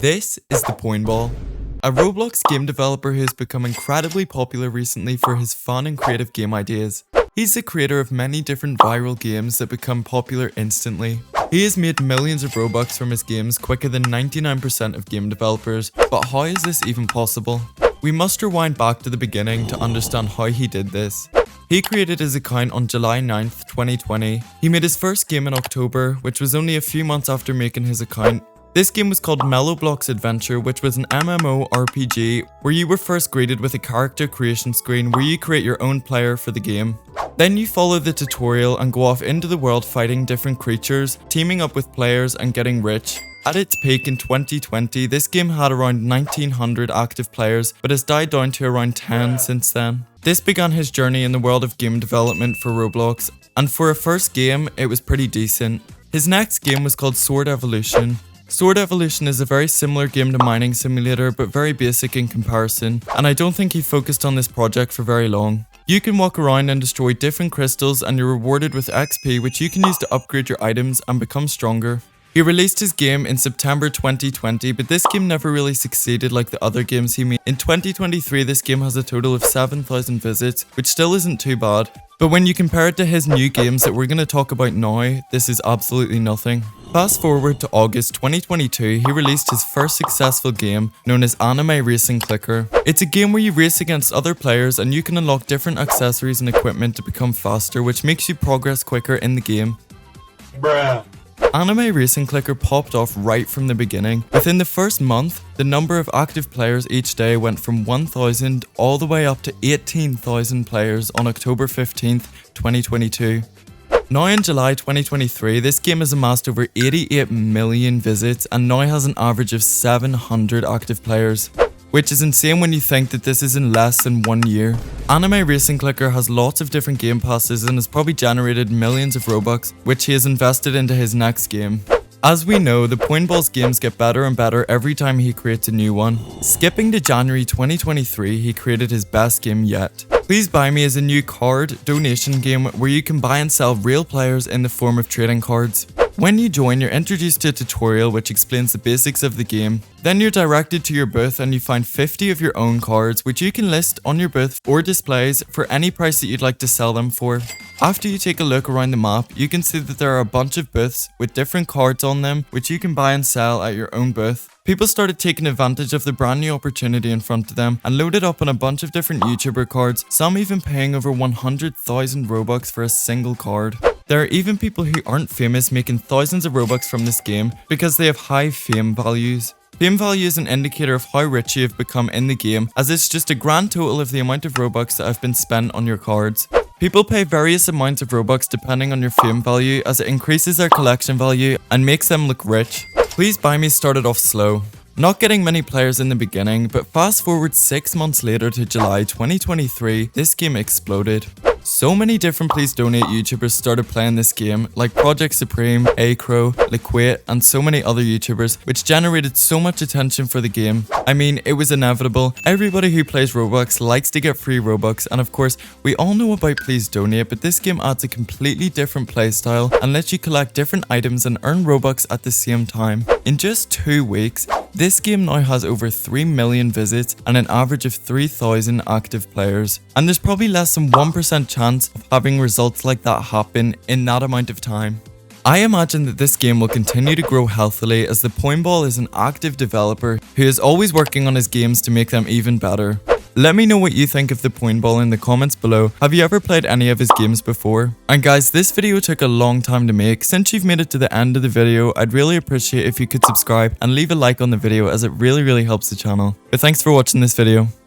This is Thepoinball, a Roblox game developer who has become incredibly popular recently for his fun and creative game ideas. He's the creator of many different viral games that become popular instantly. He has made millions of Robux from his games quicker than 99% of game developers, but how is this even possible? We must rewind back to the beginning to understand how he did this. He created his account on July 9th, 2020. He made his first game in October, which was only a few months after making his account. This game was called Roblox Adventure, which was an MMORPG where you were first greeted with a character creation screen where you create your own player for the game. Then you follow the tutorial and go off into the world fighting different creatures, teaming up with players and getting rich. At its peak in 2020, this game had around 1900 active players, but has died down to around 10 since then. This began his journey in the world of game development for Roblox, and for a first game, it was pretty decent. His next game was called Sword Evolution. Sword Evolution is a very similar game to Mining Simulator, but very basic in comparison, and I don't think he focused on this project for very long. You can walk around and destroy different crystals and you're rewarded with XP, which you can use to upgrade your items and become stronger. He released his game in September 2020, but this game never really succeeded like the other games he made. In 2023, this game has a total of 7,000 visits, which still isn't too bad. But when you compare it to his new games that we're going to talk about now, this is absolutely nothing. Fast forward to August 2022, he released his first successful game known as Anime Racing Clicker. It's a game where you race against other players and you can unlock different accessories and equipment to become faster, which makes you progress quicker in the game. Bruh. Anime Racing Clicker popped off right from the beginning. Within the first month, the number of active players each day went from 1,000 all the way up to 18,000 players on October 15th, 2022. Now in July 2023, this game has amassed over 88 million visits and now has an average of 700 active players, which is insane when you think that this is in less than 1 year. Anime Racing Clicker has lots of different game passes and has probably generated millions of Robux, which he has invested into his next game. As we know, Thepoinball's games get better and better every time he creates a new one. Skipping to January 2023, he created his best game yet. Please Buy Me is a new card donation game where you can buy and sell real players in the form of trading cards. When you join, you're introduced to a tutorial which explains the basics of the game. Then you're directed to your booth and you find 50 of your own cards which you can list on your booth or displays for any price that you'd like to sell them for. After you take a look around the map, you can see that there are a bunch of booths with different cards on them which you can buy and sell at your own booth. People started taking advantage of the brand new opportunity in front of them and loaded up on a bunch of different YouTuber cards, some even paying over 100,000 Robux for a single card. There are even people who aren't famous making thousands of Robux from this game because they have high fame values. Fame value is an indicator of how rich you have become in the game, as it's just a grand total of the amount of Robux that have been spent on your cards. People pay various amounts of Robux depending on your fame value, as it increases their collection value and makes them look rich. Please Buy Me started off slow, not getting many players in the beginning, but fast forward 6 months later to July 2023, this game exploded. So many different Please Donate YouTubers started playing this game, like Project Supreme, Acro, Liquate, and so many other YouTubers, which generated so much attention for the game. I mean, it was inevitable. Everybody who plays Roblox likes to get free Robux, and of course, we all know about Please Donate, but this game adds a completely different playstyle and lets you collect different items and earn Robux at the same time. In just 2 weeks, this game now has over 3 million visits and an average of 3,000 active players. And there's probably less than 1% chance of having results like that happen in that amount of time. I imagine that this game will continue to grow healthily as Thepoinball is an active developer who is always working on his games to make them even better. Let me know what you think of Thepoinball in the comments below. Have you ever played any of his games before? And guys, this video took a long time to make. Since you've made it to the end of the video, I'd really appreciate if you could subscribe and leave a like on the video, as it really helps the channel. But thanks for watching this video.